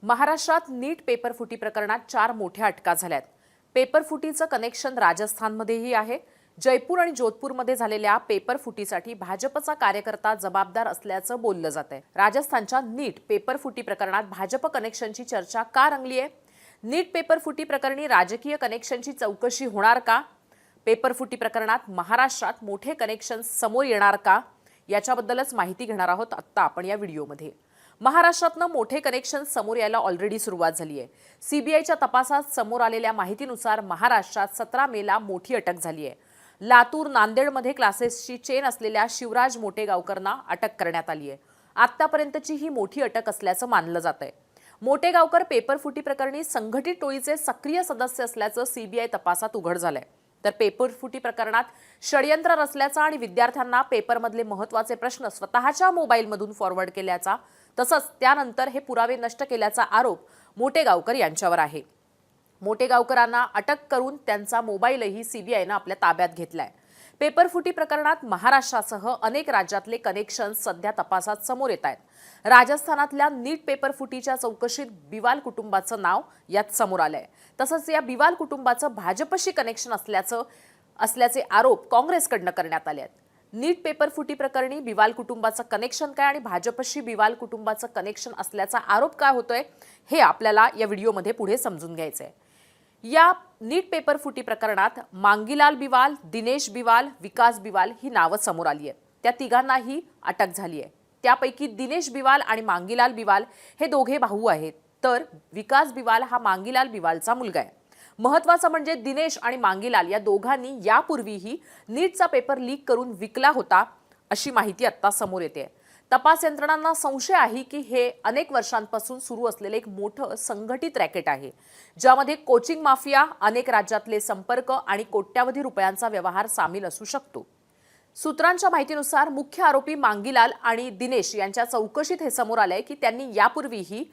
महाराष्ट्रात नीट पेपरफुटी प्रकरणात 4 मोठ्या अटका झाल्यात। पेपरफुटीचं कनेक्शन राजस्थानमध्येही आहे। जयपूर आणि जोधपूरमध्ये झालेल्या पेपरफुटीसाठी भाजपचा कार्यकर्ता जबाबदार असल्याचं बोललं जातंय। राजस्थानच्या नीट पेपरफुटी प्रकरणात भाजप कनेक्शनची चर्चा का रंगली आहे? नीट पेपरफुटी प्रकरणी राजकीय कनेक्शनची चौकशी होणार का? पेपरफुटी प्रकरणात महाराष्ट्रात मोठे कनेक्शन समोर येणार का? याच्याबद्दलच माहिती घेणार आहोत आत्ता आपण या व्हिडिओमध्ये। महाराष्ट्रातनं मोठे कनेक्शन समोर यायला ऑलरेडी सुरुवात झाली आहे। सीबीआयच्या तपासात समोर आलेल्या माहितीनुसार महाराष्ट्रात 17 मेला मोठी अटक झाली आहे। लातूर नांदेडमध्ये क्लासेसची चेन असलेल्या शिवराज मोटेगावकरना अटक करण्यात आली आहे। आतापर्यंतची ही मोठी अटक असल्याचं मानलं जातंय। मोटेगावकर पेपरफुटी प्रकरणी संघटित टोळीचे सक्रिय सदस्य असल्याचं सीबीआय तपासात उघड झालंय। तर पेपरफुटी प्रकरणात षडयंत्र रचल्याचा आणि विद्यार्थ्यांना पेपरमधले महत्त्वाचे प्रश्न स्वतःच्या मोबाईलमधून फॉरवर्ड केल्याचा तसंच त्यानंतर हे पुरावे नष्ट केल्याचा आरोप मोटेगावकर यांच्यावर आहे। मोटेगावकरांना अटक करून त्यांचा मोबाईलही सीबीआयने आपल्या ताब्यात घेतलाय। पेपरफुटी प्रकरणात महाराष्ट्रासह अनेक राज्यातले कनेक्शन सध्या तपासात समोर येत आहेत। राजस्थानातल्या नीट पेपरफुटीच्या चौकशीत बिवाल कुटुंबाचं नाव यात समोर आलंय। तसंच या बिवाल कुटुंबाचं भाजपशी कनेक्शन असल्याचे आरोप काँग्रेसकडनं करण्यात आले आहेत। नीट पेपरफुटी प्रकरणी बिवाल कुटुंबाचं कनेक्शन काय आणि भाजपशी बिवाल कुटुंबाचं कनेक्शन असल्याचा आरोप काय होतोय हे आपल्याला या व्हिडिओमध्ये पुढे समजून घ्यायचंय। या नीट पेपरफुटी प्रकरणात मांगीलाल बिवाल, दिनेश बिवाल, विकास बिवाल ही नावं समोर आली आहेत। त्या तिघांनाही अटक झाली आहे। त्यापैकी दिनेश बिवाल आणि मांगीलाल बिवाल हे दोघे भाऊ आहेत, तर विकास बिवाल हा मांगीलाल बिवालचा मुलगा आहे। महत्त्वाचं म्हणजे दिनेश आणि मांगीलाल या दोघांनी यापूर्वीही नीटचा पेपर लीक करून विकला होता अशी माहिती आता समोर येते। तपास यंत्रणांना संशय आहे की हे अनेक वर्षांपासून सुरू असलेले एक मोठं संघटित रॅकेट आहे, ज्यामध्ये कोचिंग माफिया, अनेक राज्यातले संपर्क आणि कोट्यावधी रुपयांचा व्यवहार सामील असू शकतो। सूत्रांच्या माहितीनुसार मुख्य आरोपी मांगीलाल आणि दिनेश यांच्या चौकशीत हे समोर आलंय की त्यांनी यापूर्वीही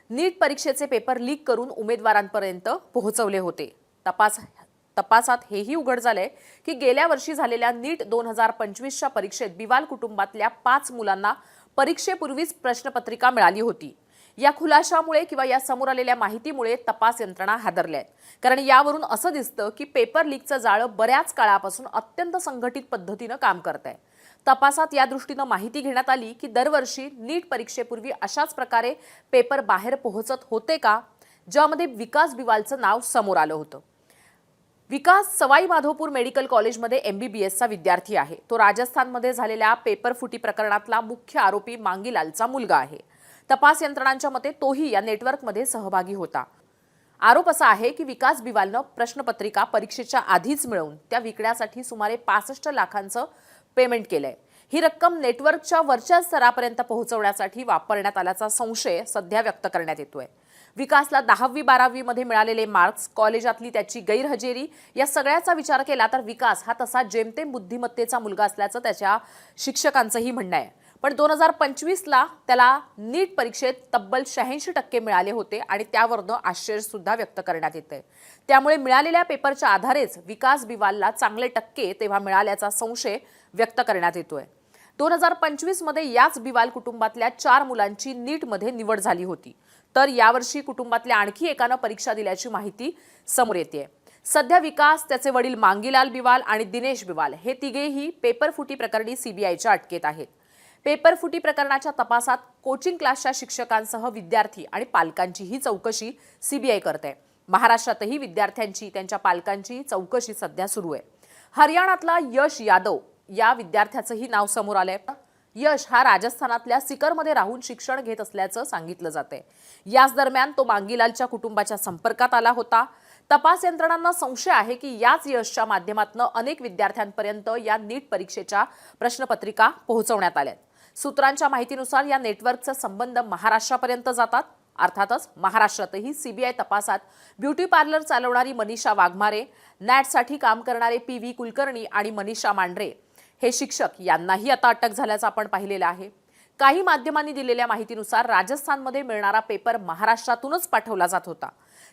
नीट परीक्षेचे पेपर लीक करून उमेदवारांपर्यंत पोहोचवले होते। तपासात हेही उघड झालंय की गेल्या वर्षी झालेल्या नीट 2025च्या परीक्षेत बिवाल कुटुंबातल्या 5 मुलांना परीक्षेपूर्वीच प्रश्नपत्रिका मिळाली होती। या खुलाशामुळे किंवा या समोर आलेल्या माहितीमुळे तपास यंत्रणा हादरल्या आहेत, कारण यावरून असं दिसतं की पेपर लीकचं जाळं बऱ्याच काळापासून अत्यंत संघटित पद्धतीनं काम करत आहे। तपासात या दृष्टीनं माहिती घेण्यात आली की दरवर्षी नीट परीक्षेपूर्वी अशाच प्रकारे पेपर बाहेर पोहोचत होते का, ज्यामध्ये विकास बिवालचं नाव समोर आलं होतं। विकास सवाई माधोपूर मेडिकल कॉलेजमध्ये MBBSचा विद्यार्थी आहे। तो राजस्थानमध्ये झालेल्या पेपरफुटी प्रकरणातला मुख्य आरोपी मांगीलालचा मुलगा आहे। तपास यंत्रणांच्या मते तोही या नेटवर्कमध्ये सहभागी होता। आरोप असा आहे की विकास बिवालनं प्रश्नपत्रिका परीक्षेच्या आधीच मिळवून त्या विकण्यासाठी सुमारे 65 लाखांचं पेमेंट केलंय। ही रक्कम नेटवर्कच्या वरच्या स्तरापर्यंत पोहोचवण्यासाठी वापरण्यात आल्याचा संशय सध्या व्यक्त करण्यात येतोय। विकासला 10वी 12वी मध्ये मिळालेले मार्क्स, कॉलेजातली त्याची गैरहजेरी या सगळ्याचा विचार केला तर विकास हा तसा जेमतेम बुद्धिमत्तेचा मुलगा असल्याचं त्याच्या शिक्षकांचंही म्हणणं आहे। पण 2025ला त्याला नीट परीक्षेत तब्बल 86% मिळाले होते आणि त्यावरनं आश्चर्य सुद्धा व्यक्त करण्यात येतंय। त्यामुळे मिळालेल्या पेपरच्या आधारेच विकास बिवालला चांगले टक्के तेव्हा मिळाल्याचा संशय व्यक्त करण्यात येतोय। 2025 मध्ये याच बिवाल कुटुंबातल्या 4 मुलांची नीटमध्ये निवड झाली होती, तर यावर्षी कुटुंबातल्या आणखी एकानं परीक्षा दिल्याची माहिती समोर येते। सध्या विकास, त्याचे वडील मांगीलाल बिवाल आणि दिनेश बिवाल हे तिघेही पेपरफुटी प्रकरणी सीबीआयच्या अटकेत आहेत। पेपरफुटी प्रकरणाच्या तपासात कोचिंग क्लासच्या शिक्षकांसह विद्यार्थी आणि पालकांचीही चौकशी सीबीआय करते। महाराष्ट्रातही विद्यार्थ्यांची, त्यांच्या पालकांची चौकशी सध्या सुरू आहे। हरियाणातला यश यादव या विद्यार्थ्याचंही नाव समोर आलंय। यश हा राजस्थानातल्या सिकरमध्ये राहून शिक्षण घेत असल्याचं सांगितलं जातंय। याच दरम्यान तो मांगीलालच्या कुटुंबाच्या संपर्कात आला होता। तपास यंत्रणांना संशय आहे की याच यशच्या माध्यमातून अनेक विद्यार्थ्यांपर्यंत या नीट परीक्षेच्या प्रश्नपत्रिका पोहोचवण्यात आल्यात। सूत्रांच्या माहितीनुसार या नेटवर्कचे संबंध महाराष्ट्रापर्यंत जातात। अर्थातच महाराष्ट्रातही सीबीआय तपासात ब्युटी पार्लर चालवणारी मनीषा वाघमारे, नॅटसाठी काम करणारे PV कुलकर्णी आणि मनीषा मांढरे हे शिक्षक यांनाही आता अटक झाल्याचं आपण पाहिलेलं आहे। काही माध्यमांनी दिलेल्या माहितीनुसार राजस्थानमध्ये मिळणारा पेपर महाराष्ट्रातूनच पाठवला जात होता।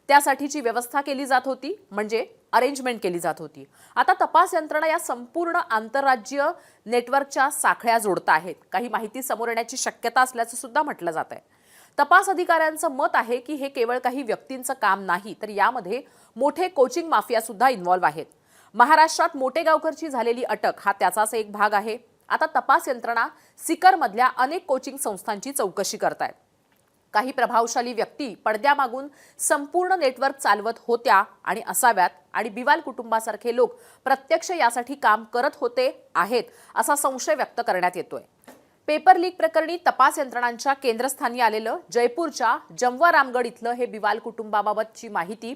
त्यासाठीची व्यवस्था केली जात होती, म्हणजे अरेंजमेंट केली जात होती। आता तपास यंत्रणा या संपूर्ण आंतरराज्यीय नेटवर्कच्या साखळ्या जोडत आहेत। काही माहिती समोर येण्याची शक्यता असल्याचं सुद्धा म्हटलं जात आहे। तपास अधिकाऱ्यांचं मत आहे की हे केवळ काही व्यक्तींचं काम नाही, तर यामध्ये मोठे कोचिंग माफिया सुद्धा इन्व्हॉल्व्ह आहेत. महाराष्ट्रात मोटेगावकरची झालेली अटक हा त्याचाच एक भाग आहे. आता तपास यंत्रणा सिकरमधल्या अनेक कोचिंग संस्थांची चौकशी करतायत. काही प्रभावशाली व्यक्ती पडद्यामागून संपूर्ण नेटवर्क चालवत होत्या आणि असाव्यात आणि बिवाल कुटुंबासारखे लोक प्रत्यक्ष यासाठी काम करत होते आहेत असा संशय व्यक्त करण्यात येतोय. पेपर लीक प्रकरणी तपास यंत्रणांच्या केंद्रस्थानी आलेलं जयपूरच्या जमवा रामगड इथलं हे बिवाल कुटुंबाबाबतची माहिती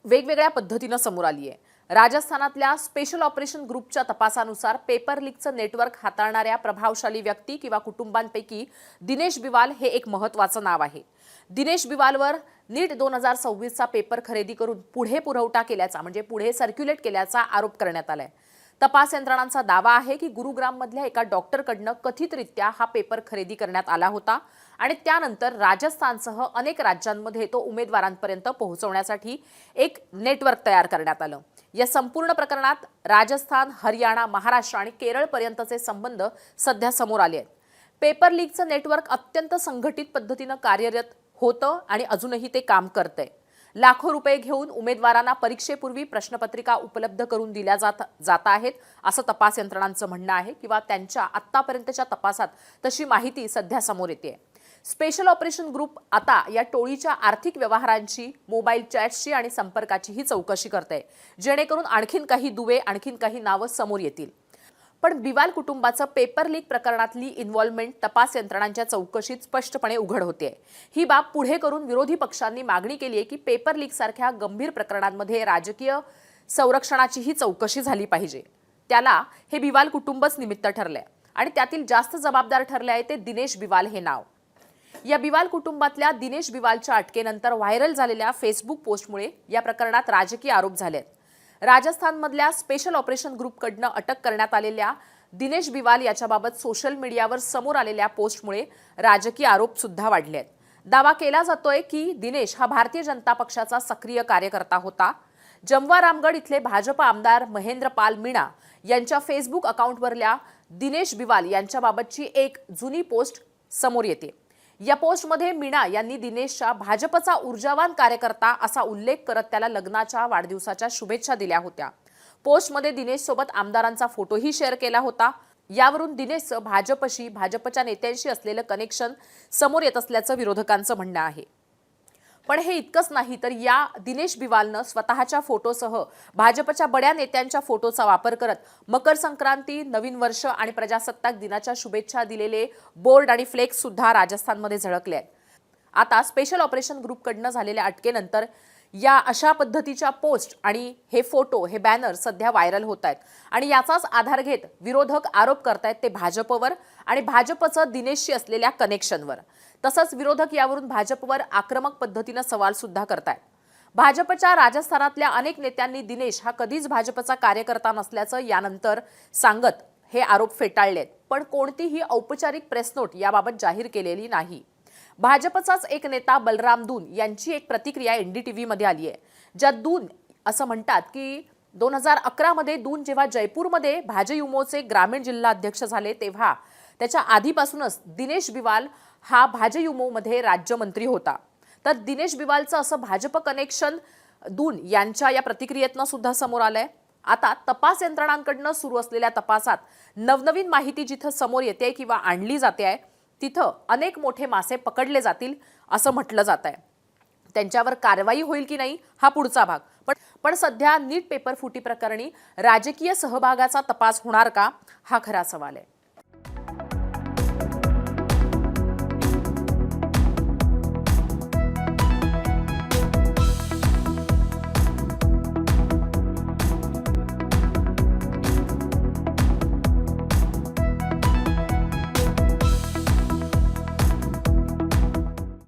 वेगवेगळ्या पद्धतीनं समोर आली आहे. राजस्थानातल्या स्पेशल ऑपरेशन ग्रुपच्या तपासानुसार पेपर लीकचं नेटवर्क हाताळणाऱ्या प्रभावशाली व्यक्ती किंवा कुटुंबांपैकी दिनेश बिवाल हे एक महत्त्वाचं नाव आहे. दिनेश बिवालवर नीट 2026चा पेपर खरेदी करून पुढे पुरवठा केल्याचा म्हणजे पुढे सर्क्युलेट केल्याचा आरोप करण्यात आलाय. तपास यंत्रणांचा दावा आहे की गुरुग्राममधल्या एका डॉक्टरकडनं कथितरित्या हा पेपर खरेदी करण्यात आला होता आणि त्यानंतर राजस्थानसह अनेक राज्यांमध्ये तो उमेदवारांपर्यंत पोहोचवण्यासाठी एक नेटवर्क तयार करण्यात आलं. या संपूर्ण प्रकरणात राजस्थान, हरियाणा, महाराष्ट्र आणि केरळपर्यंतचे संबंध सध्या समोर आले आहेत. पेपर लीकचं नेटवर्क अत्यंत संघटित पद्धतीनं कार्यरत होतं आणि अजूनही ते काम करतंय. लाखो रुपये घेऊन उमेदवारांना परीक्षेपूर्वी प्रश्नपत्रिका उपलब्ध करून दिल्या जात आहेत असं तपास यंत्रणांचं म्हणणं आहे किंवा त्यांच्या आत्तापर्यंतच्या तपासात तशी माहिती सध्या समोर येते. स्पेशल ऑपरेशन ग्रुप आता या टोळीच्या आर्थिक व्यवहारांची, मोबाईल चॅट्सची आणि संपर्काचीही चौकशी करते, जेणेकरून आणखीन काही दुवे, आणखीन काही नावं समोर येतील. पण बिवाल कुटुंबाचं पेपर लीक प्रकरणातली इन्व्हॉल्वमेंट तपास यंत्रणांच्या चौकशीत स्पष्टपणे उघड होते. ही बाब पुढे करून विरोधी पक्षांनी मागणी केली आहे की पेपर लीक सारख्या गंभीर प्रकरणांमध्ये राजकीय संरक्षणाचीही चौकशी झाली पाहिजे. त्याला हे बिवाल कुटुंबच निमित्त ठरलंय आणि त्यातील जास्त जबाबदार ठरले आहे ते दिनेश बिवाल हे नाव. या बिवाल कुटुंबातल्या दिनेश बिवालच्या अटकेनंतर व्हायरल झालेल्या फेसबुक पोस्टमुळे या प्रकरणात राजकीय आरोप झालेत. राजस्थानमधल्या स्पेशल ऑपरेशन ग्रुपकडनं अटक करण्यात आलेल्या दिनेश बिवाल याच्याबाबत सोशल मीडियावर समोर आलेल्या पोस्टमुळे राजकीय आरोप सुद्धा वाढले आहेत. दावा केला जातोय की दिनेश हा भारतीय जनता पक्षाचा सक्रिय कार्यकर्ता होता. जमवा रामगड इथले भाजप आमदार महेंद्रपाल मीणा यांच्या फेसबुक अकाउंटवरल्या दिनेश बिवाल यांच्याबाबतची एक जुनी पोस्ट समोर येते. या पोस्टमध्ये मीणा यांनी दिनेशच्या भाजपचा ऊर्जावान कार्यकर्ता असा उल्लेख करत त्याला लग्नाच्या वाढदिवसाच्या शुभेच्छा दिल्या होत्या. पोस्टमध्ये दिनेश सोबत आमदारांचा फोटोही शेअर केला होता. यावरून दिनेशचं भाजपच्या नेत्यांशी असलेलं कनेक्शन समोर येत असल्याचं विरोधकांचं म्हणणं आहे. पण हे इतकंच नाही तर या दिनेश बिवालनं स्वतःच्या फोटोसह भाजपच्या बड्या नेत्यांच्या फोटोचा वापर करत मकर संक्रांती, नवीन वर्ष आणि प्रजासत्ताक दिनाच्या शुभेच्छा दिलेले बोर्ड आणि फ्लेक्स सुद्धा राजस्थानमध्ये झळकले आहेत. आता स्पेशल ऑपरेशन ग्रुपकडनं झालेल्या अटकेनंतर या अशा पद्धतीच्या पोस्ट आणि हे फोटो, हे बॅनर सध्या व्हायरल होत आहेत आणि याचाच आधार घेत विरोधक आरोप करतायत ते भाजपवर आणि भाजपचं दिनेशशी असलेल्या कनेक्शनवर. तसंच विरोधक यावरून भाजपवर आक्रमक पद्धतीनं सवाल सुद्धा करतायत. भाजपच्या राजस्थानातल्या अनेक नेत्यांनी दिनेश हा कधीच भाजपचा कार्यकर्ता नसल्याचं यानंतर सांगत हे आरोप फेटाळलेत. पण कोणतीही औपचारिक प्रेस नोट याबाबत जाहीर केलेली नाही. भाजपचाच एक नेता बलराम दून यांची एक प्रतिक्रिया NDTVमध्ये आली आहे, ज्यात दून असं म्हणतात की 2011 मध्ये दून जेव्हा जयपूरमध्ये भाजयुमोचे ग्रामीण जिल्हा अध्यक्ष झाले तेव्हा त्याच्या आधीपासूनच दिनेश बिवाल हा भाजयुमोमध्ये राज्यमंत्री होता. तर दिनेश बिवालचं असं भाजप कनेक्शन दून यांच्या या प्रतिक्रियेतनं सुद्धा समोर आलंय. आता तपास यंत्रणांकडनं सुरू असलेल्या तपासात नवनवीन माहिती जिथं समोर येते किंवा आणली जाते आहे तिथं अनेक मोठे मासे पकडले जातील असं म्हटलं जात आहे. त्यांच्यावर कारवाई होईल की नाही हा पुढचा भाग. पण सध्या नीट पेपर फुटी प्रकरणी राजकीय सहभागाचा तपास होणार का हा खरा सवाल आहे.